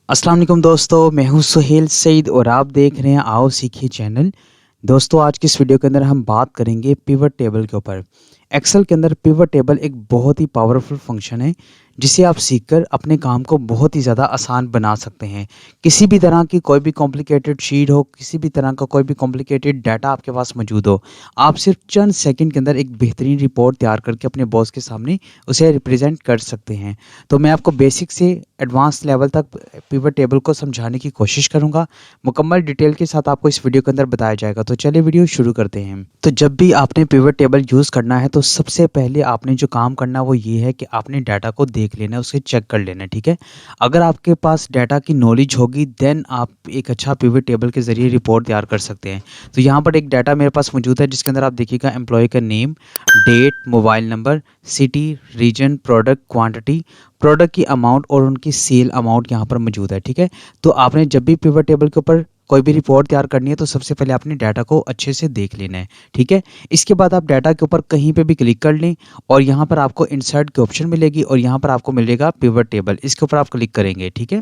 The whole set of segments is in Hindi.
अस्सलाम वालेकुम दोस्तों, मैं हूं सुहेल सईद और आप देख रहे हैं आओ सीखिए चैनल। दोस्तों आज की इस वीडियो के अंदर हम बात करेंगे पिवट टेबल के ऊपर। एक्सेल के अंदर पिवट टेबल एक बहुत ही पावरफुल फंक्शन है जिसे आप सीखकर अपने काम को बहुत ही ज़्यादा आसान बना सकते हैं। किसी भी तरह की कोई भी कॉम्प्लिकेटेड शीट हो, किसी भी तरह का कोई भी कॉम्प्लिकेटेड डाटा आपके पास मौजूद हो, आप सिर्फ चंद सेकंड के अंदर एक बेहतरीन रिपोर्ट तैयार करके अपने बॉस के सामने उसे रिप्रेजेंट कर सकते हैं। तो मैं आपको बेसिक से एडवांस लेवल तक पिवट टेबल को समझाने की कोशिश करूंगा। मुकम्मल डिटेल के साथ आपको इस वीडियो के अंदर बताया जाएगा। तो चलिए वीडियो शुरू करते हैं। तो जब भी आपने पिवट टेबल यूज़ करना है तो सबसे पहले आपने जो काम करना है वो ये है कि आपने डाटा को देख लेना है, उसे चेक कर लेना है, ठीक है। अगर आपके पास डाटा की नॉलेज होगी देन आप एक अच्छा पिवट टेबल के ज़रिए रिपोर्ट तैयार कर सकते हैं। तो यहाँ पर एक डाटा मेरे पास मौजूद है जिसके अंदर आप देखिएगा एम्प्लॉय का name, date, mobile number, city, region, product, quantity, product की अमाउंट और उनकी सेल अमाउंट यहाँ पर मौजूद है, ठीक है। तो आपने जब भी पिवट टेबल के ऊपर कोई भी रिपोर्ट तैयार करनी है तो सबसे पहले आपने डाटा को अच्छे से देख लेना है, ठीक है। इसके बाद आप डाटा के ऊपर कहीं पे भी क्लिक कर लें और यहाँ पर आपको इंसर्ट की ऑप्शन मिलेगी और यहाँ पर आपको मिलेगा पिवट टेबल, इसके ऊपर आप क्लिक करेंगे, ठीक है।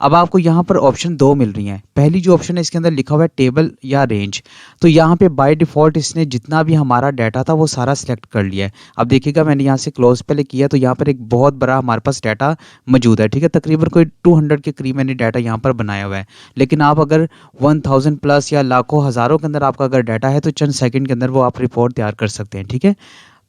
अब आपको यहाँ पर ऑप्शन दो मिल रही हैं। पहली जो ऑप्शन है इसके अंदर लिखा हुआ है टेबल या रेंज। तो यहाँ पे बाय डिफ़ॉल्ट इसने जितना भी हमारा डाटा था वो सारा सिलेक्ट कर लिया है। अब देखिएगा मैंने यहाँ से क्लोज पहले किया तो यहाँ पर एक बहुत बड़ा हमारे पास डाटा मौजूद है, ठीक है। तकरीबन कोई 200 के करीब मैंने डाटा यहाँ पर बनाया हुआ है। लेकिन आप अगर 1000 प्लस या लाखों हज़ारों के अंदर आपका अगर डाटा है तो चंद सेकंड के अंदर वो आप रिपोर्ट तैयार कर सकते हैं, ठीक है।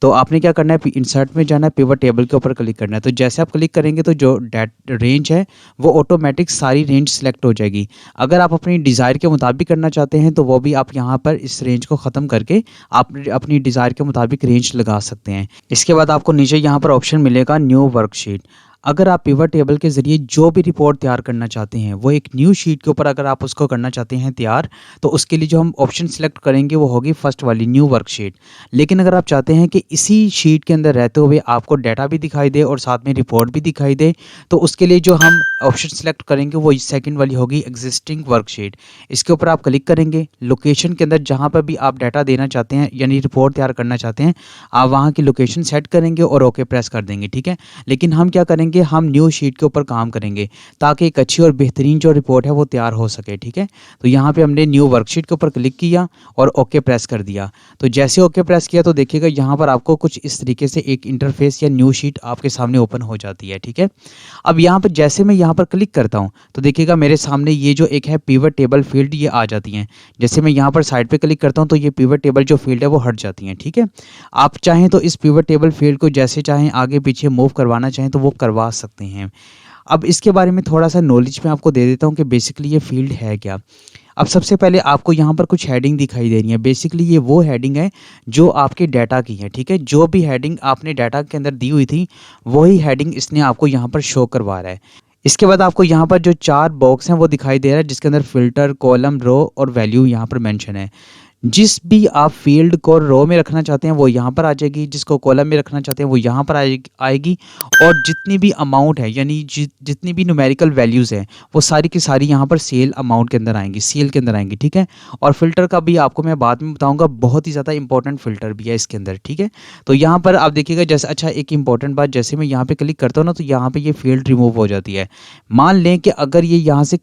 तो आपने क्या करना है, इंसर्ट में जाना है, पिवट टेबल के ऊपर क्लिक करना है। तो जैसे आप क्लिक करेंगे तो जो रेंज है वो ऑटोमेटिक सारी रेंज सेलेक्ट हो जाएगी। अगर आप अपनी डिज़ायर के मुताबिक करना चाहते हैं तो वो भी आप यहाँ पर इस रेंज को ख़त्म करके आप अपनी डिज़ायर के मुताबिक रेंज लगा सकते हैं। इसके बाद आपको नीचे यहाँ पर ऑप्शन मिलेगा न्यू वर्कशीट। अगर आप पिवट टेबल के ज़रिए जो भी रिपोर्ट तैयार करना चाहते हैं वो एक न्यू शीट के ऊपर अगर आप उसको करना चाहते हैं तैयार, तो उसके लिए जो हम ऑप्शन सेलेक्ट करेंगे वो होगी फर्स्ट वाली न्यू वर्कशीट। लेकिन अगर आप चाहते हैं कि इसी शीट के अंदर रहते हुए आपको डाटा भी दिखाई दे और साथ में रिपोर्ट भी दिखाई दे, तो उसके लिए जो हम ऑप्शन सेलेक्ट करेंगे वो सेकंड वाली होगी एग्जिस्टिंग वर्कशीट। इसके ऊपर आप क्लिक करेंगे। लोकेशन के अंदर जहाँ पर भी आप डाटा देना चाहते हैं यानी रिपोर्ट तैयार करना चाहते हैं, आप वहाँ की लोकेशन सेट करेंगे और ओके प्रेस कर देंगे, ठीक है। लेकिन हम क्या करेंगे, हम न्यू शीट के ऊपर काम करेंगे ताकि एक अच्छी और बेहतरीन जो रिपोर्ट है वो तैयार हो सके, ठीक है। तो यहाँ पे हमने न्यू वर्कशीट के ऊपर क्लिक किया और ओके प्रेस कर दिया। तो जैसे ओके प्रेस किया तो देखिएगा यहाँ पर आपको कुछ इस तरीके से एक इंटरफेस या न्यू शीट आपके सामने ओपन हो जाती है, ठीक है। अब यहाँ पर जैसे मैं यहाँ पर क्लिक करता हूँ तो देखिएगा मेरे सामने ये जो एक है पिवट टेबल फील्ड ये आ जाती हैं। जैसे मैं यहाँ पर साइड पे क्लिक करता हूँ तो ये पिवट टेबल जो फील्ड है वो हट जाती हैं, ठीक है। आप चाहें तो इस पिवट टेबल फील्ड को जैसे चाहें आगे पीछे मूव करवाना चाहें तो वो करवा सकते हैं। अब इसके बारे में थोड़ा सा नॉलेज मैं आपको दे देता हूँ कि बेसिकली ये फील्ड है क्या। अब सबसे पहले आपको यहाँ पर कुछ हेडिंग दिखाई दे रही है। बेसिकली ये वो हेडिंग है जो आपके डाटा की है, ठीक है। जो भी हेडिंग आपने डाटा के अंदर दी हुई थी वही हेडिंग इसने आपको यहाँ पर शो करवा रहा है। इसके बाद आपको यहाँ पर जो चार बॉक्स हैं वो दिखाई दे रहा है जिसके अंदर फिल्टर, कॉलम, रो और वैल्यू यहाँ पर मेंशन है। जिस भी आप फील्ड को रो में रखना चाहते हैं वो यहाँ पर आ जाएगी, जिसको कॉलम में रखना चाहते हैं वो यहाँ पर आएगी और जितनी भी अमाउंट है यानी जितनी भी न्यूमेरिकल वैल्यूज़ हैं वो सारी की सारी यहाँ पर सेल अमाउंट के अंदर आएंगी, सेल के अंदर आएंगी, ठीक है। और फिल्टर का भी आपको मैं बाद में बताऊँगा, बहुत ही ज़्यादा इंपॉर्टेंट फिल्टर भी है इसके अंदर, ठीक है। तो यहाँ पर आप देखिएगा जैसे अच्छा एक इंपॉर्टेंट बात, जैसे मैं यहाँ पर क्लिक करता हूँ ना तो यहाँ पर ये फील्ड रिमूव हो जाती है। मान लें कि अगर ये यहाँ से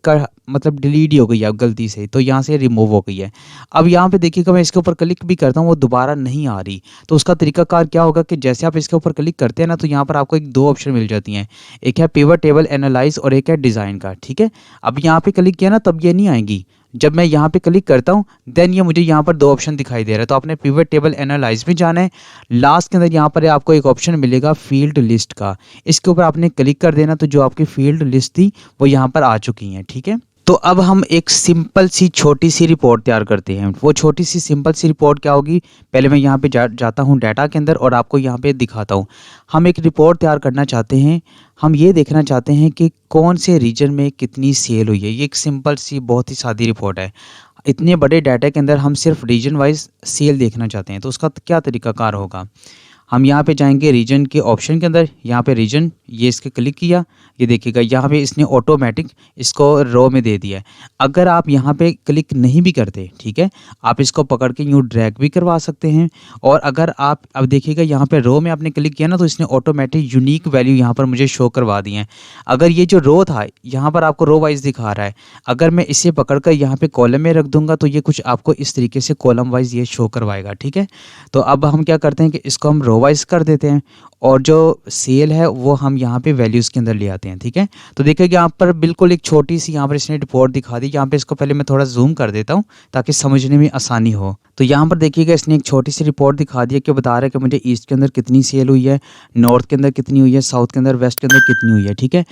मतलब डिलीट हो गई है गलती से, तो यहाँ से रिमूव हो गई है। अब यहाँ पे देखिएगा मैं इसके ऊपर क्लिक भी करता हूँ वो दोबारा नहीं आ रही। तो उसका तरीकाकार क्या होगा कि जैसे आप इसके ऊपर क्लिक करते हैं ना तो यहाँ पर आपको एक दो ऑप्शन मिल जाती हैं। एक है पिवट टेबल एनालाइज और एक है डिज़ाइन का, ठीक है। अब यहाँ पे क्लिक किया ना तब ये नहीं आएंगी। जब मैं यहाँ पे क्लिक करता हूँ देन ये मुझे यहाँ पर दो ऑप्शन दिखाई दे रहा है। तो आपने पिवट टेबल एनालाइज में जाना है। लास्ट के अंदर यहाँ पर आपको एक ऑप्शन मिलेगा फील्ड लिस्ट का, इसके ऊपर आपने क्लिक कर देना तो जो आपकी फील्ड लिस्ट थी वो यहाँ पर आ चुकी हैं, ठीक है। तो अब हम एक सिंपल सी छोटी सी रिपोर्ट तैयार करते हैं। वो छोटी सी सिंपल सी रिपोर्ट क्या होगी, पहले मैं यहाँ पे जाता हूँ डाटा के अंदर और आपको यहाँ पे दिखाता हूँ। हम एक रिपोर्ट तैयार करना चाहते हैं। हम ये देखना चाहते हैं कि कौन से रीजन में कितनी सेल हुई है। ये एक सिंपल सी बहुत ही सादी रिपोर्ट है। इतने बड़े डाटा के अंदर हम सिर्फ रीजन वाइज सेल देखना चाहते हैं तो उसका क्या तरीकाकार होगा। हम यहाँ पे जाएंगे रीजन के ऑप्शन के अंदर, यहाँ पे रीजन ये इसके क्लिक किया, ये देखिएगा यहाँ पे इसने ऑटोमेटिक इसको रो में दे दिया है। अगर आप यहाँ पे क्लिक नहीं भी करते, ठीक है, आप इसको पकड़ के यूँ ड्रैग भी करवा सकते हैं। और अगर आप अब देखिएगा यहाँ पे रो में आपने क्लिक किया ना, तो इसने ऑटोमेटिक यूनिक वैल्यू यहाँ पर मुझे शो करवा दी है। अगर ये जो रो था यहाँ पर आपको रो वाइज दिखा रहा है, अगर मैं इसे पकड़कर यहाँ पे कॉलम में रख दूंगा तो ये कुछ आपको इस तरीके से कॉलम वाइज ये शो करवाएगा, ठीक है। तो अब हम क्या करते हैं कि इसको हम रो वाइज कर देते हैं और जो सेल है वो हम यहाँ पे वैल्यूज़ के अंदर ले आते हैं, ठीक है। तो देखिए यहाँ पर बिल्कुल एक छोटी सी यहाँ पर इसने रिपोर्ट दिखा दी। यहाँ पे इसको पहले मैं थोड़ा जूम कर देता हूँ ताकि समझने में आसानी हो। तो यहाँ पर देखिएगा इसने एक छोटी सी रिपोर्ट दिखा दी है कि बता रहा है कि मुझे ईस्ट के अंदर कितनी सेल हुई है, नॉर्थ के अंदर कितनी हुई है, साउथ के अंदर, वेस्ट के अंदर कितनी हुई है, ठीक है।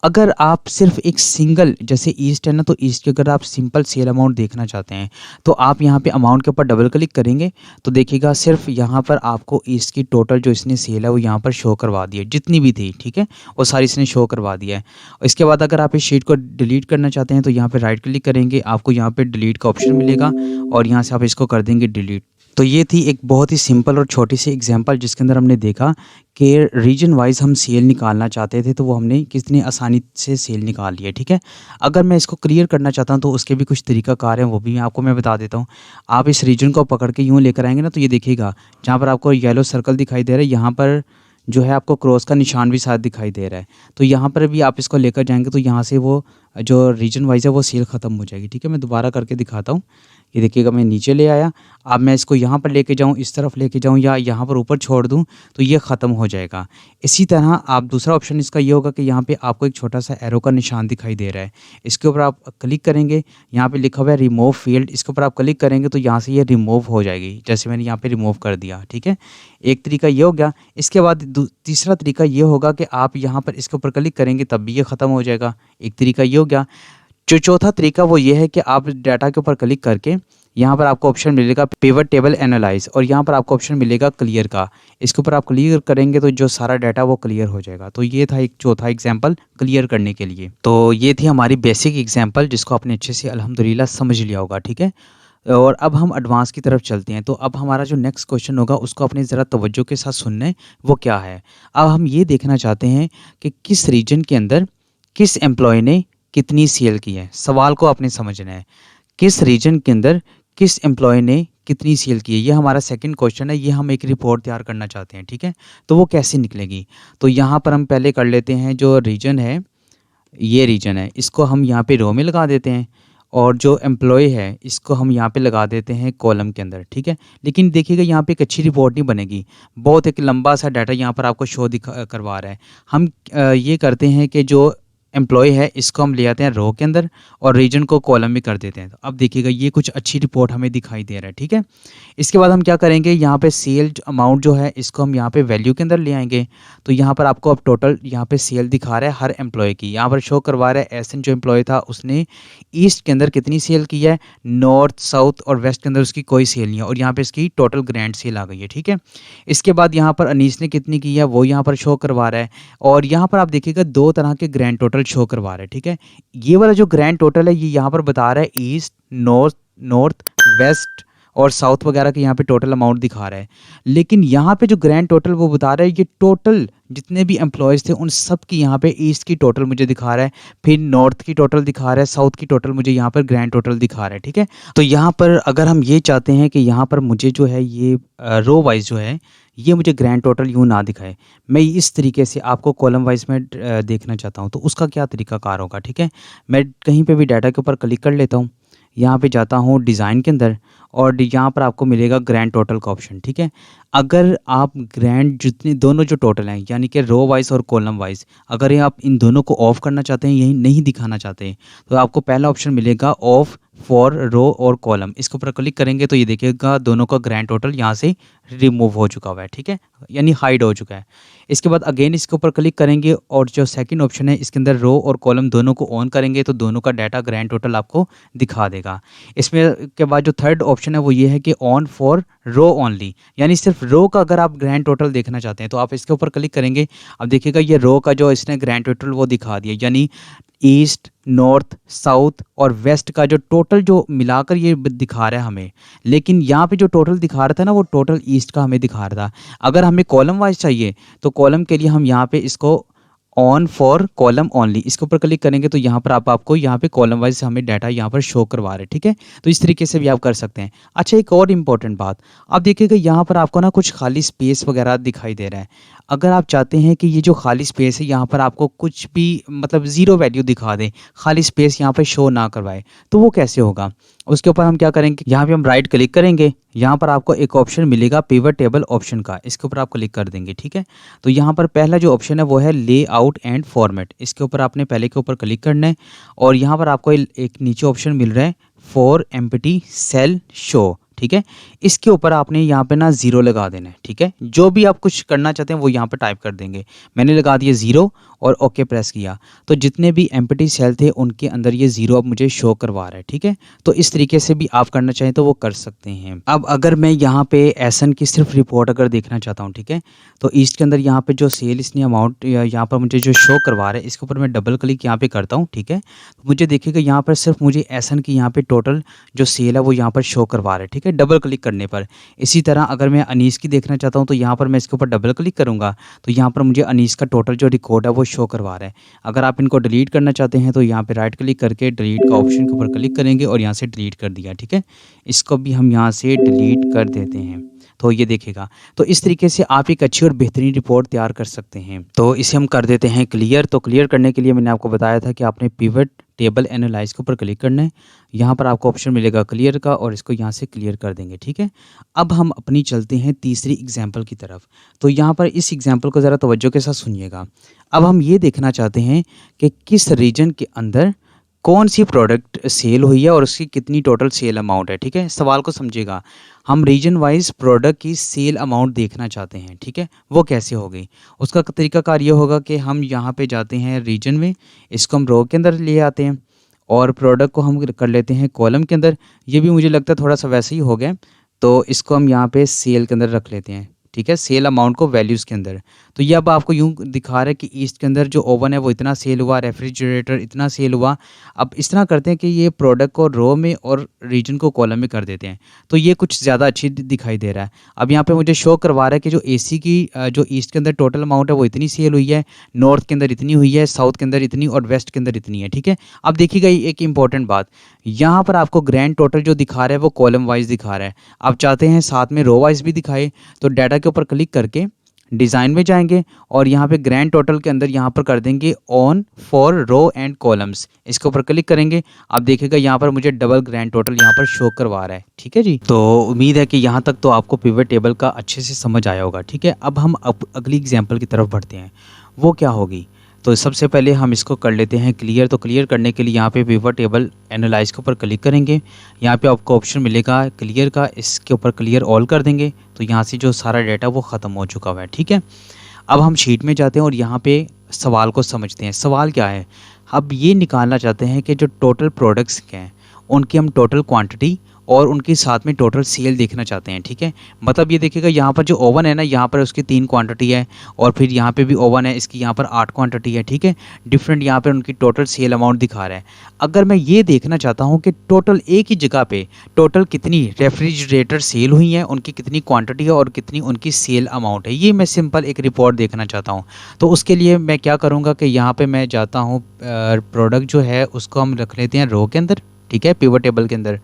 अगर आप सिर्फ एक सिंगल, जैसे ईस्ट है ना, तो ईस्ट के अगर आप सिंपल सेल अमाउंट देखना चाहते हैं तो आप यहाँ पे अमाउंट के ऊपर डबल क्लिक करेंगे तो देखिएगा सिर्फ यहाँ पर आपको ईस्ट की टोटल जो इसने सेल है वो यहाँ पर शो करवा दी है, जितनी भी थी, ठीक है, वो सारी इसने शो करवा दिया है। इसके बाद अगर आप इस शीट को डिलीट करना चाहते हैं तो यहाँ पे राइट क्लिक करेंगे, आपको यहाँ पे डिलीट का ऑप्शन मिलेगा और यहाँ से आप इसको कर देंगे डिलीट। तो ये थी एक बहुत ही सिंपल और छोटी सी एग्जांपल जिसके अंदर हमने देखा कि रीजन वाइज हम सेल निकालना चाहते थे तो वो हमने कितनी आसानी से सेल निकाल लिया, ठीक है। अगर मैं इसको क्लियर करना चाहता हूँ तो उसके भी कुछ तरीकाकार हैं, वो भी आपको मैं बता देता हूँ। आप इस रीजन को पकड़ के यूँ लेकर आएंगे ना, तो ये देखिएगा जहाँ पर आपको येलो सर्कल दिखाई दे रहा है, यहाँ पर जो है आपको क्रॉस का निशान भी साथ दिखाई दे रहा है। तो यहाँ पर भी आप इसको लेकर जाएंगे तो यहाँ से वो जो रीजन वाइज है वो सेल ख़त्म हो जाएगी, ठीक है। मैं दोबारा करके दिखाता हूँ। ये देखिएगा मैं नीचे ले आया, अब मैं इसको यहाँ पर लेके जाऊँ, इस तरफ लेके जाऊँ या यहाँ पर ऊपर छोड़ दूँ तो ये ख़त्म हो जाएगा। इसी तरह आप दूसरा ऑप्शन इसका ये होगा कि यहाँ पे आपको एक छोटा सा एरो का निशान दिखाई दे रहा है, इसके ऊपर आप क्लिक करेंगे, यहाँ पे लिखा हुआ है रिमूव फील्ड, इसके ऊपर आप क्लिक करेंगे तो यहाँ से ये रिमूव हो जाएगी, जैसे मैंने यहाँ पे रिमूव कर दिया, ठीक है। एक तरीका ये हो गया। इसके बाद तीसरा तरीका ये होगा कि आप यहाँ पर इसके ऊपर क्लिक करेंगे तब भी ये ख़त्म हो जाएगा, एक तरीका ये हो गया। जो चौथा तरीका वो ये है कि आप डाटा के ऊपर क्लिक करके यहाँ पर आपको ऑप्शन मिलेगा पिवट टेबल एनालाइज और यहाँ पर आपको ऑप्शन मिलेगा क्लियर का, इसके ऊपर आप क्लियर करेंगे तो जो सारा डाटा वो क्लियर हो जाएगा। तो ये था एक चौथा एग्जांपल क्लियर करने के लिए। तो ये थी हमारी बेसिक एग्जांपल जिसको आपने अच्छे से अल्हम्दुलिल्लाह समझ लिया होगा, ठीक है। और अब हम एडवांस की तरफ चलते हैं। तो अब हमारा जो नेक्स्ट क्वेश्चन होगा उसको अपने ज़रा तवज्जो के साथ सुनना है, वो क्या है। अब हम ये देखना चाहते हैं कि किस रीजन के अंदर किस एम्प्लॉय ने कितनी सेल की है। सवाल को आपने समझना है, किस रीजन के अंदर किस एम्प्लॉय ने कितनी सेल की है, ये हमारा सेकंड क्वेश्चन है। ये हम एक रिपोर्ट तैयार करना चाहते हैं, ठीक है। तो वो कैसे निकलेगी, तो यहाँ पर हम पहले कर लेते हैं जो रीजन है, ये रीजन है, इसको हम यहाँ पे रो में लगा देते हैं और जो एम्प्लॉय है इसको हम यहाँ पे लगा देते हैं कॉलम के अंदर, ठीक है। लेकिन देखिएगा यहाँ पे एक अच्छी रिपोर्ट नहीं बनेगी, बहुत एक लंबा सा डाटा यहाँ पर आपको शो करवा रहा है। हम ये करते हैं कि जो एम्प्लॉय है इसको हम ले आते हैं रो के अंदर और रीजन को कॉलम में कर देते हैं। तो अब देखिएगा ये कुछ अच्छी रिपोर्ट हमें दिखाई दे रहा है, ठीक है। इसके बाद हम क्या करेंगे, यहाँ पे सेल अमाउंट जो है इसको हम यहाँ पे वैल्यू के अंदर ले आएंगे। तो यहाँ पर आपको अब टोटल यहाँ पे सेल दिखा रहा है हर एम्प्लॉय की, यहाँ पर शो करवा रहा है एसएन जो एम्प्लॉय था उसने ईस्ट के अंदर कितनी सेल की है, नॉर्थ साउथ और वेस्ट के अंदर उसकी कोई सेल नहीं है और यहाँ पे इसकी टोटल ग्रैंड सेल आ गई है, ठीक है। इसके बाद यहाँ पर अनीस ने कितनी की है वो यहाँ पर शो करवा रहा है और यहाँ पर आप देखिएगा दो तरह के ग्रैंड टोटल शो करवा रहा है, ठीक है। ये वाला जो ग्रैंड टोटल है ये यहाँ पर बता रहा है ईस्ट, नॉर्थ, वेस्ट और साउथ वगैरह के यहाँ पे टोटल अमाउंट दिखा रहा है। लेकिन यहाँ पे जो ग्रैंड टोटल वो बता रहा है ये टोटल जितने भी एम्प्लॉयज़ थे उन सब की यहाँ पे ईस्ट की टोटल मुझे दिखा रहा है, फिर नॉर्थ की टोटल दिखा रहा है, साउथ की टोटल मुझे यहाँ पर ग्रैंड टोटल दिखा रहा है, ठीक है। तो यहाँ पर अगर हम ये चाहते हैं कि यहाँ पर मुझे जो है ये रो वाइज जो है ये मुझे ग्रैंड टोटल यूँ ना दिखाए, मैं इस तरीके से आपको कॉलम वाइज में देखना चाहता हूँ, तो उसका क्या तरीकाकार होगा, ठीक है। मैं कहीं पे भी डाटा के ऊपर क्लिक कर लेता हूँ, यहाँ पे जाता हूँ डिज़ाइन के अंदर और यहाँ पर आपको मिलेगा ग्रैंड टोटल का ऑप्शन, ठीक है। अगर आप ग्रैंड जितने दोनों जो टोटल हैं यानी कि रो वाइज और कॉलम वाइज अगर ये आप इन दोनों को ऑफ करना चाहते हैं, यही नहीं दिखाना चाहते, तो आपको पहला ऑप्शन मिलेगा ऑफ फॉर रो और कॉलम, इसके ऊपर क्लिक करेंगे तो ये देखिएगा दोनों का ग्रैंड टोटल यहाँ से रिमूव हो चुका हुआ है, ठीक है, यानी हाइड हो चुका है। इसके बाद अगेन इसके ऊपर क्लिक करेंगे और जो सेकंड ऑप्शन है इसके अंदर रो और कॉलम दोनों को ऑन करेंगे तो दोनों का डाटा ग्रैंड टोटल आपको दिखा देगा। इसमें के बाद जो थर्ड ऑप्शन है वो ये है कि ऑन फॉर रो ओनली, यानी सिर्फ रो का अगर आप ग्रैंड टोटल देखना चाहते हैं तो आप इसके ऊपर क्लिक करेंगे। अब देखिएगा ये रो का जो इसने ग्रैंड टोटल वो दिखा दिया, यानी ईस्ट, नॉर्थ, साउथ और वेस्ट का जो टोटल जो मिलाकर ये दिखा रहा है हमें। लेकिन यहाँ पे जो टोटल दिखा रहा था ना, वो टोटल ईस्ट का हमें दिखा रहा था। अगर हमें कॉलम वाइज चाहिए तो कॉलम के लिए हम यहाँ पे इसको ऑन फॉर कॉलम ओनली इसके ऊपर क्लिक करेंगे तो यहाँ पर आपको यहाँ पे कॉलम वाइज हमें डाटा यहाँ पर शो करवा रहे हैं। ठीक है, तो इस तरीके से भी आप कर सकते हैं। अच्छा, एक और इम्पॉर्टेंट बात, आप देखिएगा यहाँ पर आपको ना कुछ खाली स्पेस वगैरह दिखाई दे रहा है। अगर आप चाहते हैं कि ये जो खाली स्पेस है यहाँ पर आपको कुछ भी मतलब ज़ीरो वैल्यू दिखा दे, खाली स्पेस यहाँ पर शो ना करवाए, तो वो कैसे होगा? उसके ऊपर हम क्या करेंगे, यहाँ पे हम राइट क्लिक करेंगे। यहाँ पर आपको एक ऑप्शन मिलेगा पिवट टेबल ऑप्शन का, इसके ऊपर आप क्लिक कर देंगे। ठीक है, तो यहाँ पर पहला जो ऑप्शन है वो है लेआउट एंड फॉर्मेट, इसके ऊपर आपने पहले के ऊपर क्लिक करना है। और यहाँ पर आपको एक नीचे ऑप्शन मिल रहा है फॉर एम्प्टी सेल शो। ठीक है, इसके ऊपर आपने यहाँ पे ना ज़ीरो लगा देना है। ठीक है, जो भी आप कुछ करना चाहते हैं वो यहाँ पे टाइप कर देंगे। मैंने लगा दिया ज़ीरो और ओके प्रेस किया, तो जितने भी एम्प्टी सेल थे उनके अंदर ये ज़ीरो अब मुझे शो करवा रहा है। ठीक है, तो इस तरीके से भी आप करना चाहें तो वो कर सकते हैं। अब अगर मैं यहाँ पे एसन की सिर्फ रिपोर्ट अगर देखना चाहता हूँ, ठीक है, तो ईस्ट के अंदर यहाँ पे जो सेल इसने अमाउंट यहाँ पर मुझे जो शो करवा रहा है, इसके ऊपर मैं डबल क्लिक यहाँ पे करता हूँ। ठीक है, तो मुझे देखिएगा यहाँ पर सिर्फ मुझे एसन की यहाँ पे टोटल जो सेल है वो यहाँ पर शो करवा रहा है। ठीक है, डबल क्लिक करने पर। इसी तरह अगर मैं अनीस की देखना चाहता हूँ तो यहाँ पर मैं इसके ऊपर डबल क्लिक करूँगा तो यहाँ पर मुझे अनीस का टोटल जो रिकॉर्ड है वो शो करवा रहा है। अगर आप इनको डिलीट करना चाहते हैं तो यहाँ पे राइट क्लिक करके डिलीट का ऑप्शन के ऊपर क्लिक करेंगे और यहाँ से डिलीट कर दिया। ठीक है, इसको भी हम यहाँ से डिलीट कर देते हैं। तो ये देखेगा, तो इस तरीके से आप एक अच्छी और बेहतरीन रिपोर्ट तैयार कर सकते हैं। तो इसे हम कर देते हैं क्लियर। तो क्लियर करने के लिए मैंने आपको बताया था कि आपने पिवट टेबल एनालाइज के ऊपर क्लिक करना है। यहाँ पर आपको ऑप्शन मिलेगा क्लियर का और इसको यहाँ से क्लियर कर देंगे। ठीक है, अब हम अपनी चलते हैं तीसरी एग्जाम्पल की तरफ। तो यहाँ पर इस एग्जाम्पल को ज़रा तवज्जो के साथ सुनिएगा। अब हम ये देखना चाहते हैं कि किस रीजन के अंदर कौन सी प्रोडक्ट सेल हुई है और उसकी कितनी टोटल सेल अमाउंट है। ठीक है, सवाल को समझिएगा। हम रीजन वाइज प्रोडक्ट की सेल अमाउंट देखना चाहते हैं। ठीक है, वो कैसे होगी? उसका तरीकाकार ये होगा कि हम यहाँ पे जाते हैं रीजन में, इसको हम रो के अंदर ले आते हैं और प्रोडक्ट को हम कर लेते हैं कॉलम के अंदर। ये भी मुझे लगता है थोड़ा सा वैसे ही हो गया, तो इसको हम यहाँ पे सेल के अंदर रख लेते हैं। ठीक है, सेल अमाउंट को वैल्यूज़ के अंदर। तो ये अब आपको यूँ दिखा रहा है कि ईस्ट के अंदर जो ओवन है वो इतना सेल हुआ, रेफ्रिजरेटर इतना सेल हुआ। अब इस तरह करते हैं कि ये प्रोडक्ट को रो में और रीजन को कॉलम में कर देते हैं, तो ये कुछ ज़्यादा अच्छी दिखाई दे रहा है। अब यहाँ पे मुझे शो करवा रहा है कि जो एसी की जो ईस्ट के अंदर टोटल अमाउंट है वो इतनी सेल हुई है, नॉर्थ के अंदर इतनी हुई है, साउथ के अंदर इतनी और वेस्ट के अंदर इतनी है। ठीक है, अब देखिएगा एक इंपॉर्टेंट बात, यहाँ पर आपको ग्रैंड टोटल जो दिखा रहा है वो कॉलम वाइज दिखा रहा है। आप चाहते हैं साथ में रो वाइज भी दिखाए, तो डाटा के ऊपर क्लिक करके डिज़ाइन में जाएंगे और यहाँ पे ग्रैंड टोटल के अंदर यहाँ पर कर देंगे on for row and columns, इसके ऊपर क्लिक करेंगे। आप देखिएगा यहाँ पर मुझे डबल ग्रैंड टोटल यहाँ पर शो करवा रहा है। ठीक है जी, तो उम्मीद है कि यहाँ तक तो आपको पिवट टेबल का अच्छे से समझ आया होगा। ठीक है, अब हम अगली एग्जाम्पल की तरफ बढ़ते हैं। वो क्या होगी? तो सबसे पहले हम इसको कर लेते हैं क्लियर। तो क्लियर करने के लिए यहाँ पे पिवट टेबल एनालाइज के ऊपर क्लिक करेंगे। यहाँ पे आपको ऑप्शन मिलेगा क्लियर का, इसके ऊपर क्लियर ऑल कर देंगे तो यहाँ से जो सारा डाटा वो ख़त्म हो चुका हुआ है। ठीक है, अब हम शीट में जाते हैं और यहाँ पे सवाल को समझते हैं। सवाल क्या है? अब ये निकालना चाहते हैं कि जो टोटल प्रोडक्ट्स हैं उनकी हम टोटल क्वांटिटी और उनके साथ में टोटल सेल देखना चाहते हैं। ठीक है, मतलब ये देखिएगा यहाँ पर जो ओवन है ना, यहाँ पर उसकी 3 क्वांटिटी है और फिर यहाँ पे भी ओवन है, इसकी यहाँ पर 8 क्वांटिटी है। ठीक है, डिफरेंट यहाँ पर उनकी टोटल सेल अमाउंट दिखा रहा है। अगर मैं ये देखना चाहता हूँ कि टोटल एक ही जगह पे टोटल कितनी रेफ्रिजरेटर सेल हुई हैं, उनकी कितनी क्वान्टिटी है और कितनी उनकी सेल अमाउंट है, ये मैं सिंपल एक रिपोर्ट देखना चाहता हूँ। तो उसके लिए मैं क्या करूँगा कि यहाँ पर मैं जाता हूँ प्रोडक्ट जो है उसको हम रख लेते हैं रो के अंदर। ठीक है, पिवट टेबल के अंदर,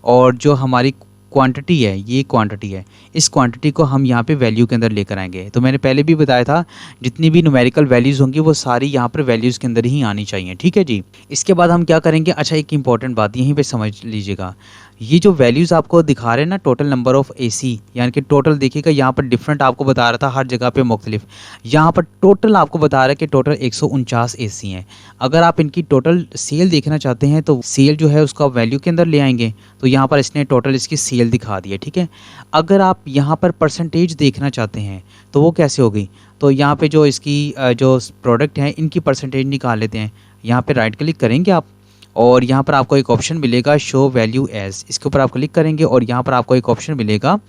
और जो हमारी क्वांटिटी है, ये क्वांटिटी है, इस क्वांटिटी को हम यहाँ पे वैल्यू के अंदर लेकर आएंगे। तो मैंने पहले भी बताया था जितनी भी न्यूमेरिकल वैल्यूज़ होंगी वो सारी यहाँ पर वैल्यूज़ के अंदर ही आनी चाहिए। ठीक है जी, इसके बाद हम क्या करेंगे? अच्छा, एक इंपॉर्टेंट बात यहीं पे समझ लीजिएगा, ये जो वैल्यूज़ आपको दिखा रहे हैं ना, टोटल नंबर ऑफ़ एसी, यानी कि टोटल देखिएगा यहाँ पर डिफरेंट आपको बता रहा था हर जगह पे मुख्तलिफ, यहाँ पर टोटल आपको बता रहा है कि टोटल 149 एसी हैं। अगर आप इनकी टोटल सेल देखना चाहते हैं तो सेल जो है उसका वैल्यू के अंदर ले आएंगे, तो यहाँ पर इसने टोटल इसकी सेल दिखा दी है। ठीक है, अगर आप यहाँ पर परसेंटेज देखना चाहते हैं तो वो कैसे होगी? तो यहाँ पे जो इसकी जो प्रोडक्ट हैं इनकी परसेंटेज निकाल लेते हैं। यहाँ पे राइट क्लिक करेंगे आप और यहाँ पर आपको एक ऑप्शन मिलेगा शो वैल्यू एज, इसके ऊपर आप क्लिक करेंगे और यहाँ पर आपको एक ऑप्शन मिलेगा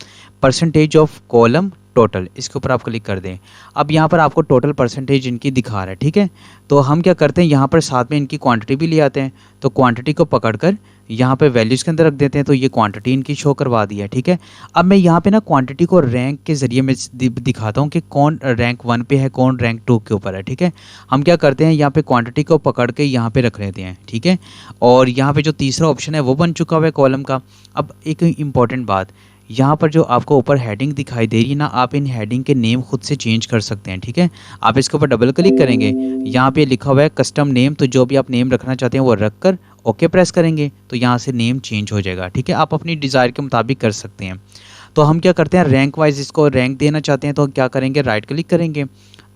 परसेंटेज ऑफ कॉलम टोटल, इसके ऊपर आप क्लिक कर दें। अब यहाँ पर आपको टोटल परसेंटेज इनकी दिखा रहा है, ठीक है। तो हम क्या करते हैं, यहाँ पर साथ में इनकी क्वांटिटी भी ले आते हैं। तो क्वांटिटी को पकड़कर यहाँ पे वैल्यूज़ के अंदर रख देते हैं, तो ये क्वांटिटी इनकी शो करवा दी है, ठीक है। अब मैं यहाँ पे ना क्वांटिटी को रैंक के ज़रिए मैं दिखाता हूँ कि कौन रैंक 1 पे है, कौन रैंक 2 के ऊपर है, ठीक है। हम क्या करते हैं, यहाँ पे क्वांटिटी को पकड़ के यहाँ पे रख लेते हैं, ठीक है। और यहाँ पे जो तीसरा ऑप्शन है वो बन चुका हुआ है कॉलम का। अब एक इम्पॉर्टेंट बात, यहाँ पर जो आपको ऊपर हेडिंग दिखाई दे रही है ना, आप इन हेडिंग के नेम खुद से चेंज कर सकते हैं, ठीक है। आप इसके ऊपर डबल क्लिक करेंगे, यहाँ पे लिखा हुआ है कस्टम नेम, तो जो भी आप नेम रखना चाहते हैं वो रख कर ओके प्रेस करेंगे तो यहाँ से नेम चेंज हो जाएगा, ठीक है। आप अपनी डिज़ायर के मुताबिक कर सकते हैं। तो हम क्या करते हैं, रैंक वाइज इसको रैंक देना चाहते हैं तो क्या करेंगे, राइट क्लिक करेंगे।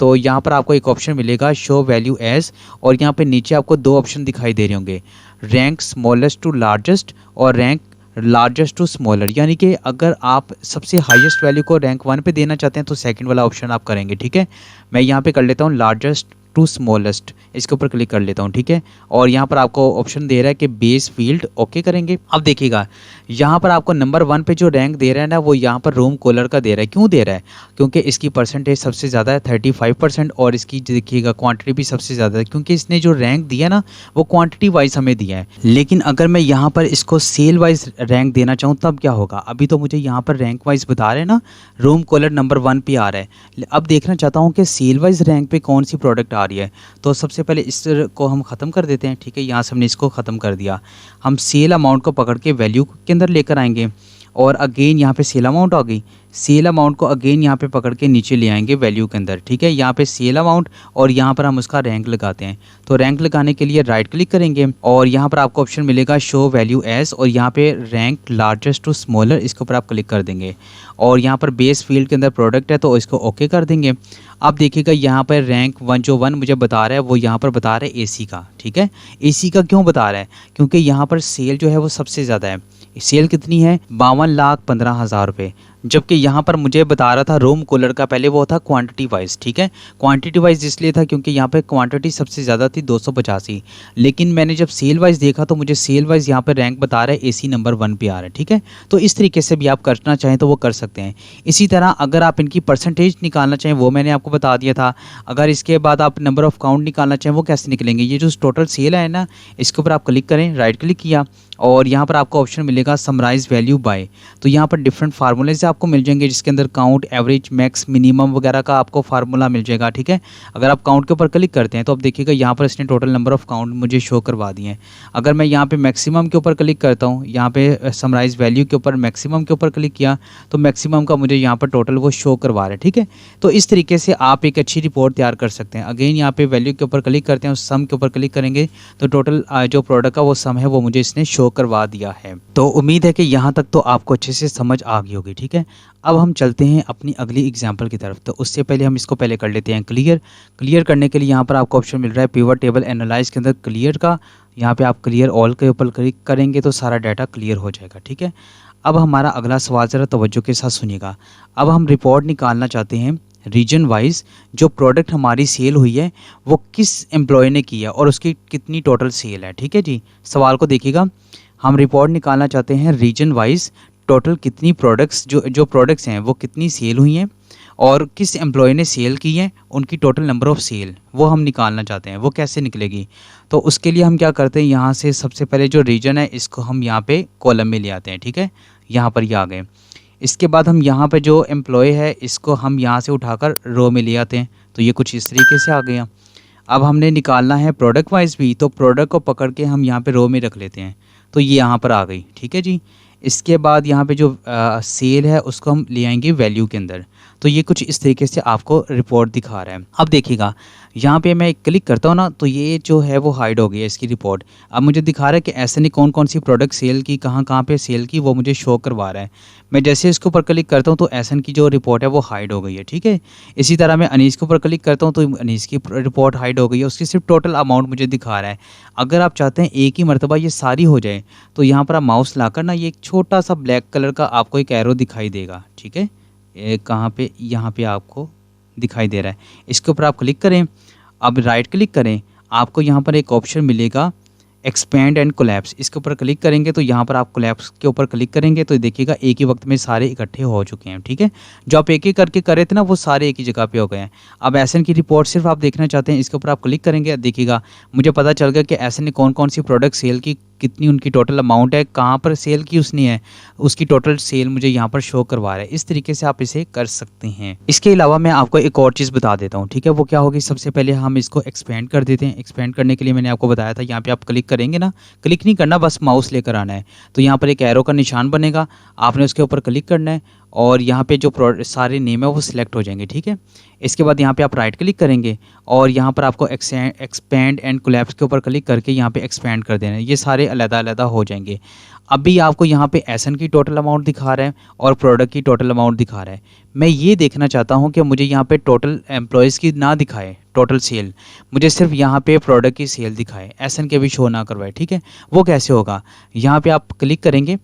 तो यहाँ पर आपको एक ऑप्शन मिलेगा शो वैल्यू एज, और यहाँ पे नीचे आपको दो ऑप्शन दिखाई दे रहे होंगे, रैंक स्मॉलेस्ट टू लार्जेस्ट और रैंक लार्जेस्ट टू स्मॉलर। यानी कि अगर आप सबसे हाईएस्ट वैल्यू को रैंक 1 पे देना चाहते हैं तो सेकंड वाला ऑप्शन आप करेंगे, ठीक है। मैं यहाँ पे कर लेता हूँ लार्जेस्ट टू स्मॉलेस्ट, इसके ऊपर क्लिक कर लेता हूँ, ठीक है। और यहाँ पर आपको ऑप्शन दे रहा है कि बेस फील्ड ओके करेंगे। अब देखिएगा यहाँ पर आपको नंबर 1 पे जो रैंक दे रहा है ना, वो यहाँ पर रूम कॉलर का दे रहा है। क्यों दे रहा है, क्योंकि इसकी परसेंटेज सबसे ज़्यादा है 35%, और इसकी देखिएगा क्वांटिटी भी सबसे ज़्यादा है, क्योंकि इसने जो रैंक दिया ना वो क्वांटिटी वाइज हमें दिया है। लेकिन अगर मैं यहाँ पर इसको सेल वाइज रैंक देना चाहूँ तब क्या होगा, अभी तो मुझे यहाँ पर रैंक वाइज बता रहे हैं ना, रूम कॉलर नंबर 1 पे आ रहा है। अब देखना चाहता हूँ कि सेल वाइज रैंक पे कौन सी प्रोडक्ट आ रही है। तो सबसे पहले इस को हम ख़त्म कर देते हैं, ठीक है। यहाँ से हमने इसको ख़त्म कर दिया। हम सेल अमाउंट को पकड़ के वैल्यू के अंदर लेकर आएंगे, और अगेन यहाँ पे सेल अमाउंट आ गई। सेल अमाउंट को अगेन यहाँ पे पकड़ के नीचे ले आएंगे वैल्यू के अंदर, ठीक है। यहाँ पे सेल अमाउंट और यहाँ पर हम उसका रैंक लगाते हैं। तो रैंक लगाने के लिए राइट क्लिक करेंगे और यहाँ पर आपको ऑप्शन मिलेगा शो वैल्यू एज, और यहाँ पे रैंक लार्जेस्ट टू स्मॉलर, इसके ऊपर आप क्लिक कर देंगे। और यहाँ पर बेस फील्ड के अंदर प्रोडक्ट है तो इसको ओके कर देंगे। अब देखिएगा यहाँ पर रैंक 1 जो 1 मुझे बता रहा है वो यहाँ पर बता रहा है एसी का, ठीक है। एसी का क्यों बता रहा है, क्योंकि यहाँ पर सेल जो है वो सबसे ज़्यादा है। सेल कितनी है, 52,15,000 रुपये, जबकि यहाँ पर मुझे बता रहा था रूम कूलर का, पहले वो था क्वांटिटी वाइज, ठीक है। क्वांटिटी वाइज इसलिए था क्योंकि यहाँ पे क्वांटिटी सबसे ज़्यादा थी 285, लेकिन मैंने जब सेल वाइज देखा तो मुझे सेल वाइज यहाँ पर रैंक बता रहा है एसी नंबर 1 पे आ रहा है, ठीक है। तो इस तरीके से भी आप करना चाहें तो वो कर सकते हैं। इसी तरह अगर आप इनकी परसेंटेज निकालना चाहें वो मैंने आपको बता दिया था। अगर इसके बाद आप नंबर ऑफ़ काउंट निकालना चाहें वो कैसे निकलेंगे, ये जो टोटल सेल है ना, इसके ऊपर आप क्लिक करें, राइट क्लिक किया और यहाँ पर आपको ऑप्शन मिलेगा समराइज वैल्यू बाय। तो यहाँ पर डिफरेंट फार्मूले से आपको मिल जाएंगे, जिसके अंदर काउंट, एवरेज, मैक्स, मिनिमम वगैरह का आपको फार्मूला मिल जाएगा, ठीक है। अगर आप काउंट के ऊपर क्लिक करते हैं तो अब देखिएगा यहाँ पर इसने टोटल नंबर ऑफ काउंट मुझे शो करवा दिए हैं। अगर मैं यहाँ पे मैक्सिमम के ऊपर क्लिक करता हूँ, यहाँ पे समराइज वैल्यू के ऊपर मैक्सिमम के ऊपर क्लिक किया तो मैक्सिमम का मुझे यहाँ पर टोटल वो शो करवा रहा है, ठीक है। तो इस तरीके से आप एक अच्छी रिपोर्ट तैयार कर सकते हैं। अगेन यहाँ पे वैल्यू के ऊपर क्लिक करते हैं, उस सम के ऊपर क्लिक करेंगे तो टोटल जो प्रोडक्ट का वो सम है वो मुझे इसने शो करवा दिया है। तो उम्मीद है कि यहाँ तक तो आपको अच्छे से समझ आ गई होगी, ठीक है। अब हम चलते हैं अपनी अगली एग्जांपल की तरफ। तो उससे पहले हम इसको पहले कर लेते हैं क्लियर। क्लियर करने के लिए यहाँ पर आपको ऑप्शन मिल रहा है पिवट टेबल एनालाइज के अंदर क्लियर का। यहाँ पे आप क्लियर ऑल के ऊपर क्लिक करेंगे तो सारा डाटा क्लियर हो जाएगा, ठीक है। अब हमारा अगला सवाल ज़रा तवज्जो के साथ सुनिएगा। अब हम रिपोर्ट निकालना चाहते हैं रीजन वाइज, जो प्रोडक्ट हमारी सेल हुई है वो किस एम्प्लॉय ने की है और उसकी कितनी टोटल सेल है, ठीक है जी। सवाल को देखिएगा, हम रिपोर्ट निकालना चाहते हैं रीजन वाइज, टोटल कितनी प्रोडक्ट्स जो प्रोडक्ट्स हैं वो कितनी सेल हुई हैं और किस एम्प्लॉय ने सेल की है, उनकी टोटल नंबर ऑफ़ सेल वो हम निकालना चाहते हैं। वो कैसे निकलेगी, तो उसके लिए हम क्या करते हैं, यहाँ से सबसे पहले जो रीजन है इसको हम यहाँ पे कॉलम में ले आते हैं, ठीक है। यहाँ पर ये आ गए। इसके बाद हम यहाँ पे जो एम्प्लॉय है इसको हम यहाँ से उठाकर रो में ले आते हैं, तो ये कुछ इस तरीके से आ गया। अब हमने निकालना है प्रोडक्ट वाइज भी, तो प्रोडक्ट को पकड़ के हम यहाँ पे रो में रख लेते हैं, तो ये यहाँ पर आ गई, ठीक है जी। इसके बाद यहाँ पे जो सेल है उसको हम ले आएंगे वैल्यू के अंदर, तो ये कुछ इस तरीके से आपको रिपोर्ट दिखा रहा है। अब देखिएगा यहाँ पे मैं क्लिक करता हूँ ना तो ये जो है वो हाइड हो गई है इसकी रिपोर्ट। अब मुझे दिखा रहा है कि ऐसे नहीं कौन कौन सी प्रोडक्ट सेल की, कहाँ कहाँ पे सेल की, वो मुझे शो करवा रहा है। मैं जैसे इसके ऊपर क्लिक करता हूँ तो एसन की जो रिपोर्ट है वो हाइड हो गई है, ठीक है। इसी तरह मैं अनीस के ऊपर क्लिक करता हूँ तो अनीस की रिपोर्ट हाइड हो गई है, उसकी सिर्फ टोटल अमाउंट मुझे दिखा रहा है। अगर आप चाहते हैं एक ही मरतबा ये सारी हो जाए तो यहाँ पर आप माउस लाकर ना ये एक छोटा सा ब्लैक कलर का आपको एक एरो दिखाई देगा, ठीक है। कहाँ पे, यहाँ पे आपको दिखाई दे रहा है, इसके ऊपर आप क्लिक करें। अब राइट क्लिक करें, आपको यहाँ पर एक ऑप्शन मिलेगा एक्सपेंड एंड कोलैप्स, इसके ऊपर क्लिक करेंगे तो यहाँ पर आप कोलैप्स के ऊपर क्लिक करेंगे तो देखिएगा एक ही वक्त में सारे इकट्ठे हो चुके हैं। ठीक है, जो आप एक एक करके करे थे ना वो सारे एक ही जगह पे हो गए हैं। अब एसएन की रिपोर्ट सिर्फ आप देखना चाहते हैं, इसके ऊपर आप क्लिक करेंगे, देखिएगा मुझे पता चल गया कि एसएन ने कौन कौन सी प्रोडक्ट सेल की, कितनी उनकी टोटल अमाउंट है, कहाँ पर सेल की उसने है, उसकी टोटल सेल मुझे यहाँ पर शो करवा रहा है। इस तरीके से आप इसे कर सकते हैं। इसके अलावा मैं आपको एक और चीज़ बता देता हूँ। ठीक है, वो क्या होगी, सबसे पहले हम इसको एक्सपेंड कर देते हैं। एक्सपेंड करने के लिए मैंने आपको बताया था, यहाँ पे आप क्लिक करेंगे ना, क्लिक नहीं करना, बस माउस लेकर आना है, तो यहाँ पर एक एरो का निशान बनेगा, आपने उसके ऊपर क्लिक करना है और यहाँ पे जो सारे नेम है वो सिलेक्ट हो जाएंगे। ठीक है, इसके बाद यहाँ पे आप राइट क्लिक करेंगे और यहाँ पर आपको एक्सपेंड एंड कोलैप्स के ऊपर क्लिक करके यहाँ पे एक्सपेंड कर देना है, ये सारे अलग-अलग हो जाएंगे। अभी आपको यहाँ पे एसएन की टोटल अमाउंट दिखा रहा है और प्रोडक्ट की टोटल अमाउंट दिखा रहा है। मैं ये देखना चाहता हूँ कि मुझे यहाँ पे टोटल एम्प्लॉयज़ की ना दिखाए, टोटल सेल, मुझे सिर्फ यहाँ पे प्रोडक्ट की सेल दिखाए, एसएन के भी शो ना करवाए। ठीक है, वो कैसे होगा, यहाँ पे आप क्लिक करेंगे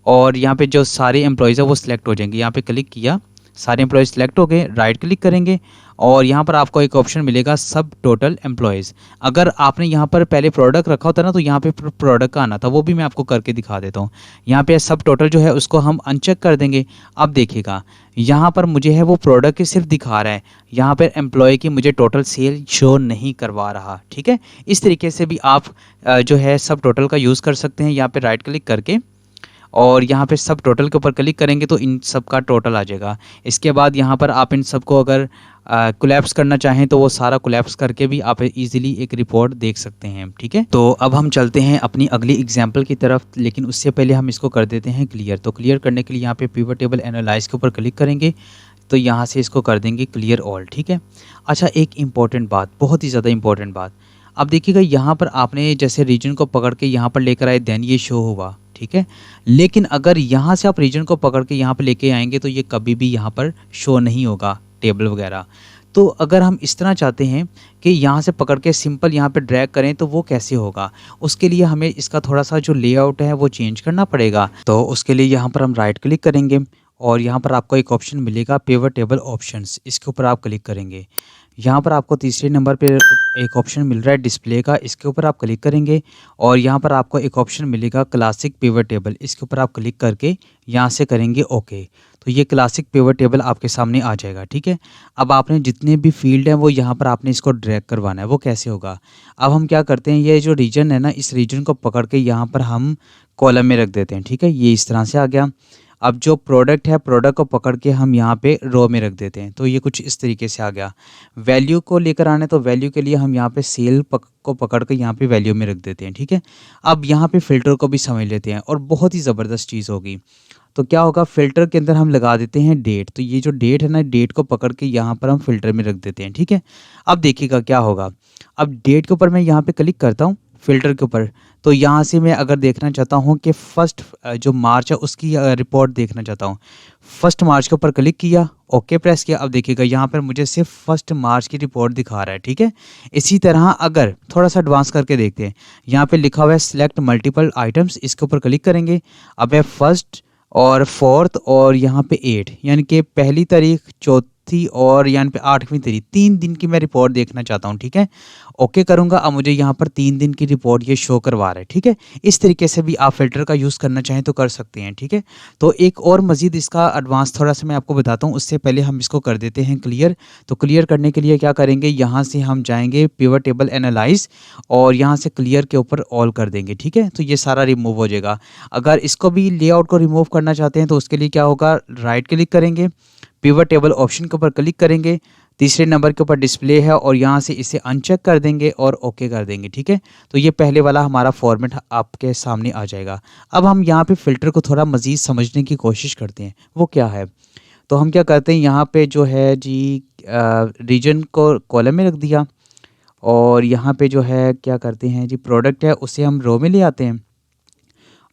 और यहाँ पे जो सारे एम्प्लॉयज़ है वो सिलेक्ट हो जाएंगे। यहाँ पे क्लिक किया, सारे एम्प्लॉयज़ सिलेक्ट हो गए, राइट क्लिक करेंगे और यहाँ पर आपको एक ऑप्शन मिलेगा सब टोटल एम्प्लॉयज़। अगर आपने यहाँ पर पहले प्रोडक्ट रखा होता ना तो यहाँ पे प्रोडक्ट का आना था, वो भी मैं आपको करके दिखा देता हूँ। यहाँ पे सब टोटल जो है उसको हम अनचेक कर देंगे। अब देखिएगा यहाँ पर मुझे है वो प्रोडक्ट ही सिर्फ दिखा रहा है, यहाँ पर एम्प्लॉय की मुझे टोटल सेल शो नहीं करवा रहा। ठीक है, इस तरीके से भी आप जो है सब टोटल का यूज़ कर सकते हैं। यहाँ पर राइट क्लिक करके और यहाँ पे सब टोटल के ऊपर क्लिक करेंगे तो इन सब का टोटल आ जाएगा। इसके बाद यहाँ पर आप इन सबको अगर कोलैप्स करना चाहें तो वो सारा कोलैप्स करके भी आप इजीली एक रिपोर्ट देख सकते हैं। ठीक है, तो अब हम चलते हैं अपनी अगली एग्जांपल की तरफ, लेकिन उससे पहले हम इसको कर देते हैं क्लियर। तो क्लियर करने के लिए यहाँ पे पिवट टेबल एनालाइज के ऊपर क्लिक करेंगे तो यहाँ से इसको कर देंगे क्लियर ऑल। ठीक है, अच्छा एक इम्पॉर्टेंट बात, बहुत ही ज़्यादा इम्पॉर्टेंट बात, अब देखिएगा यहाँ पर आपने जैसे रीजन को पकड़ के यहाँ पर लेकर आए देन ये शो हुआ। ठीक है, लेकिन अगर यहाँ से आप रीजन को पकड़ के यहाँ पे लेके आएंगे तो ये कभी भी यहाँ पर शो नहीं होगा टेबल वगैरह। तो अगर हम इस तरह चाहते हैं कि यहाँ से पकड़ के सिंपल यहाँ पे ड्रैग करें तो वो कैसे होगा, उसके लिए हमें इसका थोड़ा सा जो लेआउट है वो चेंज करना पड़ेगा। तो उसके लिए यहाँ पर हम राइट क्लिक करेंगे और यहाँ पर आपको एक ऑप्शन मिलेगा पिवट टेबल ऑप्शंस, इसके ऊपर आप क्लिक करेंगे। यहाँ पर आपको तीसरे नंबर पे एक ऑप्शन मिल रहा है डिस्प्ले का, इसके ऊपर आप क्लिक करेंगे और यहाँ पर आपको एक ऑप्शन मिलेगा क्लासिक पिवट टेबल, इसके ऊपर आप क्लिक करके यहाँ से करेंगे ओके, तो ये क्लासिक पिवट टेबल आपके सामने आ जाएगा। ठीक है, अब आपने जितने भी फील्ड हैं वो यहाँ पर आपने इसको ड्रैग करवाना है। वो कैसे होगा, अब हम क्या करते हैं, ये जो रीजन है ना, इस रीजन को पकड़ के यहाँ पर हम कॉलम में रख देते हैं। ठीक है, ये इस तरह से आ गया। अब जो प्रोडक्ट है, प्रोडक्ट को पकड़ के हम यहाँ पे रो में रख देते हैं, तो ये कुछ इस तरीके से आ गया। वैल्यू को लेकर आने तो वैल्यू के लिए हम यहाँ पे सेल को पकड़ के यहाँ पे वैल्यू में रख देते हैं। ठीक है, अब यहाँ पे फ़िल्टर को भी समझ लेते हैं और बहुत ही ज़बरदस्त चीज़ होगी। तो क्या होगा, फ़िल्टर के अंदर हम लगा देते हैं डेट, तो ये जो डेट है ना, डेट को पकड़ के यहाँ पर हम फ़िल्टर में रख देते हैं। ठीक है, अब देखिएगा क्या होगा, अब डेट के ऊपर मैं यहाँ पे क्लिक करता हूँ फ़िल्टर के ऊपर, तो यहाँ से मैं अगर देखना चाहता हूँ कि फर्स्ट जो मार्च है उसकी रिपोर्ट देखना चाहता हूँ, फर्स्ट मार्च के ऊपर क्लिक किया, ओके प्रेस किया। अब देखिएगा यहाँ पर मुझे सिर्फ फर्स्ट मार्च की रिपोर्ट दिखा रहा है। ठीक है, इसी तरह अगर थोड़ा सा एडवांस करके देखते हैं, यहाँ पे लिखा हुआ है सिलेक्ट मल्टीपल आइटम्स, इसके ऊपर क्लिक करेंगे। अब है फर्स्ट और फोर्थ और यहाँ पे 8, यानी कि पहली तारीख, चौथी और यहाँ पे 8वीं तारीख, 3 दिन की मैं रिपोर्ट देखना चाहता हूँ। ठीक है, ओके करूँगा। अब मुझे यहाँ पर 3 दिन की रिपोर्ट ये शो करवा रहा है। ठीक है, इस तरीके से भी आप फिल्टर का यूज़ करना चाहें तो कर सकते हैं। ठीक है, तो एक और मज़ीद इसका एडवांस थोड़ा सा मैं आपको बताता हूँ, उससे पहले हम इसको कर देते हैं क्लियर। तो क्लियर करने के लिए क्या करेंगे, यहाँ से हम जाएंगे पिवट टेबल एनालाइज और यहाँ से क्लियर के ऊपर ऑल कर देंगे। ठीक है, तो ये सारा रिमूव हो जाएगा। अगर इसको भी लेआउट को रिमूव करना चाहते हैं तो उसके लिए क्या होगा, राइट क्लिक करेंगे, पिवट टेबल ऑप्शन के ऊपर क्लिक करेंगे, तीसरे नंबर के ऊपर डिस्प्ले है और यहाँ से इसे अनचेक कर देंगे और ओके कर देंगे। ठीक है, तो ये पहले वाला हमारा फॉर्मेट आपके सामने आ जाएगा। अब हम यहाँ पे फ़िल्टर को थोड़ा मज़ीद समझने की कोशिश करते हैं, वो क्या है। तो हम क्या करते हैं, यहाँ पे जो है जी रीजन को कॉलम में रख दिया और यहाँ पे जो है क्या करते हैं जी, प्रोडक्ट है उसे हम रो में ले आते हैं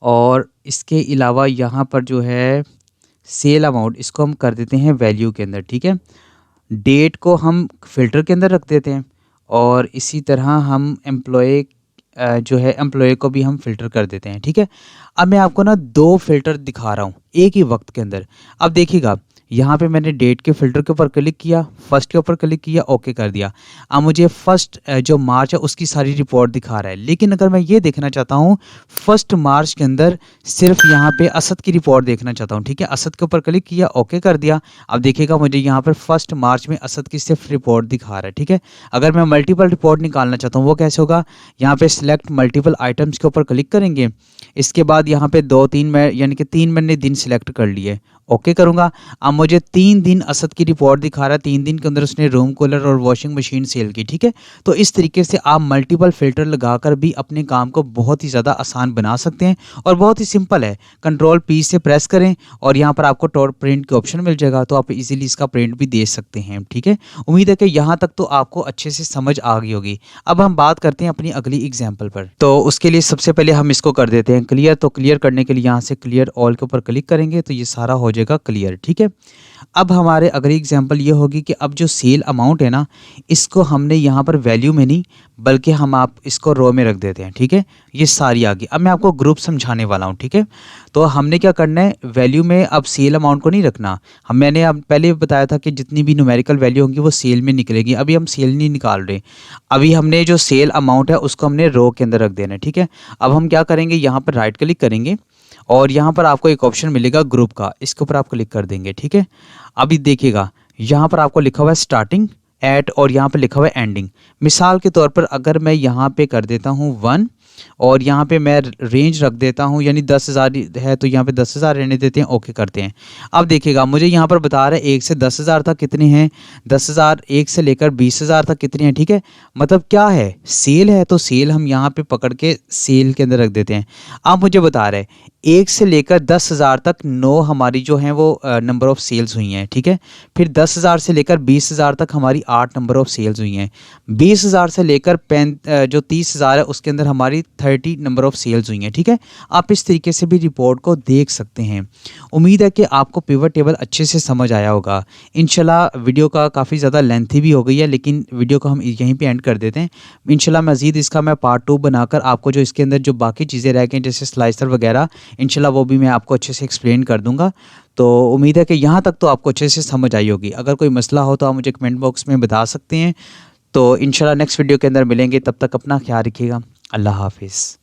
और इसके अलावा यहाँ पर जो है सेल अमाउंट, इसको हम कर देते हैं वैल्यू के अंदर। ठीक है, डेट को हम फ़िल्टर के अंदर रख देते हैं और इसी तरह हम एम्प्लॉय जो है एम्प्लॉय को भी हम फ़िल्टर कर देते हैं। ठीक है, अब मैं आपको ना 2 फ़िल्टर दिखा रहा हूँ एक ही वक्त के अंदर। अब देखिएगा यहाँ पे मैंने डेट के फ़िल्टर के ऊपर क्लिक किया, फर्स्ट के ऊपर क्लिक किया, ओके कर दिया। अब मुझे फर्स्ट जो मार्च है उसकी सारी रिपोर्ट दिखा रहा है। लेकिन अगर मैं ये देखना चाहता हूँ फर्स्ट मार्च के अंदर सिर्फ यहाँ पे असद की रिपोर्ट देखना चाहता हूँ, ठीक है, असद के ऊपर क्लिक किया, ओके कर दिया। अब देखिएगा मुझे यहाँ पर फर्स्ट मार्च में असद की सिर्फ रिपोर्ट दिखा रहा है, ठीक है। अगर मैं मल्टीपल रिपोर्ट निकालना चाहता हूँ वो कैसे होगा, यहाँ पे सिलेक्ट मल्टीपल आइटम्स के ऊपर क्लिक करेंगे। इसके बाद यहाँ पे 2-3 मैं यानी कि 3 मैंने दिन सिलेक्ट कर लिए, ओके करूँगा। अब मुझे 3 दिन असद की रिपोर्ट दिखा रहा है, 3 दिन के अंदर उसने रूम कूलर और वॉशिंग मशीन सेल की, ठीक है। तो इस तरीके से आप मल्टीपल फिल्टर लगाकर भी अपने काम को बहुत ही ज़्यादा आसान बना सकते हैं और बहुत ही सिंपल है। कंट्रोल पी से प्रेस करें और यहाँ पर आपको टॉप प्रिंट के ऑप्शन मिल जाएगा, तो आप इजीली इसका प्रिंट भी दे सकते हैं, ठीक है। उम्मीद है कि यहाँ तक तो आपको अच्छे से समझ आ गई होगी। अब हम बात करते हैं अपनी अगली एग्जाम्पल पर। तो उसके लिए सबसे पहले हम इसको कर देते हैं क्लियर। तो क्लियर करने के लिए यहाँ से क्लियर ऑल के ऊपर क्लिक करेंगे तो ये सारा हो जाएगा क्लियर, ठीक है। अब हमारे अगली एग्जांपल ये होगी कि अब जो सेल अमाउंट है ना, इसको हमने यहाँ पर वैल्यू में नहीं बल्कि हम आप इसको रो में रख देते हैं, ठीक है। ये सारी आ गई। अब मैं आपको ग्रुप समझाने वाला हूँ, ठीक है। तो हमने क्या करना है, वैल्यू में अब सेल अमाउंट को नहीं रखना। मैंने अब पहले बताया था कि जितनी भी न्यूमेरिकल वैल्यू होंगी वो सेल में निकलेगी। अभी हम सेल नहीं निकाल रहे, अभी हमने जो सेल अमाउंट है उसको हमने रो के अंदर रख देना है, ठीक है। अब हम क्या करेंगे, यहाँ पर राइट क्लिक करेंगे और यहाँ पर आपको एक ऑप्शन मिलेगा ग्रुप का, इसके ऊपर आप क्लिक कर देंगे, ठीक है। अभी देखिएगा यहाँ पर आपको लिखा हुआ है स्टार्टिंग एट और यहाँ पे लिखा हुआ है एंडिंग। मिसाल के तौर पर अगर मैं यहाँ पे कर देता हूँ 1 और यहाँ पे मैं रेंज रख देता हूँ, यानी 10,000 है तो यहाँ पे 10,000 रहने देते हैं, ओके करते हैं। अब देखिएगा मुझे यहाँ पर बता रहा है 1 से 10,000 तक कितने हैं, 10,000 1 से लेकर 20,000 तक कितने हैं, ठीक है। मतलब क्या है, सेल है तो सेल हम यहाँ पे पकड़ के सेल के अंदर रख देते हैं। अब मुझे बता रहे हैं 1 से लेकर 10,000 तक 9 हमारी जो हैं वो नंबर ऑफ सेल्स हुई हैं, ठीक है। फिर 10,000 से लेकर 20,000 तक हमारी 8 नंबर ऑफ सेल्स हुई हैं। 20,000 से लेकर जो 30,000 है उसके अंदर हमारी 30 नंबर ऑफ सेल्स हुई हैं, ठीक है। आप इस तरीके से भी रिपोर्ट को देख सकते हैं। उम्मीद है कि आपको पिवट टेबल अच्छे से समझ आया होगा। इंशाल्लाह वीडियो का काफ़ी ज़्यादा लेंथी भी हो गई है, लेकिन वीडियो को हम यहीं पे एंड कर देते हैं। इंशाल्लाह मज़ीद इसका मैं पार्ट 2 बनाकर आपको जो इसके अंदर जो बाकी चीज़ें रह गई जैसे स्लाइसर वगैरह, इंशाल्लाह वो भी मैं आपको अच्छे से एक्सप्लेन कर दूंगा। तो उम्मीद है कि यहाँ तक तो आपको अच्छे से समझ आई होगी। अगर कोई मसला हो तो आप मुझे कमेंट बॉक्स में बता सकते हैं। तो इंशाल्लाह नेक्स्ट वीडियो के अंदर मिलेंगे, तब तक अपना ख्याल रखिएगा। अल्लाह हाफिज़।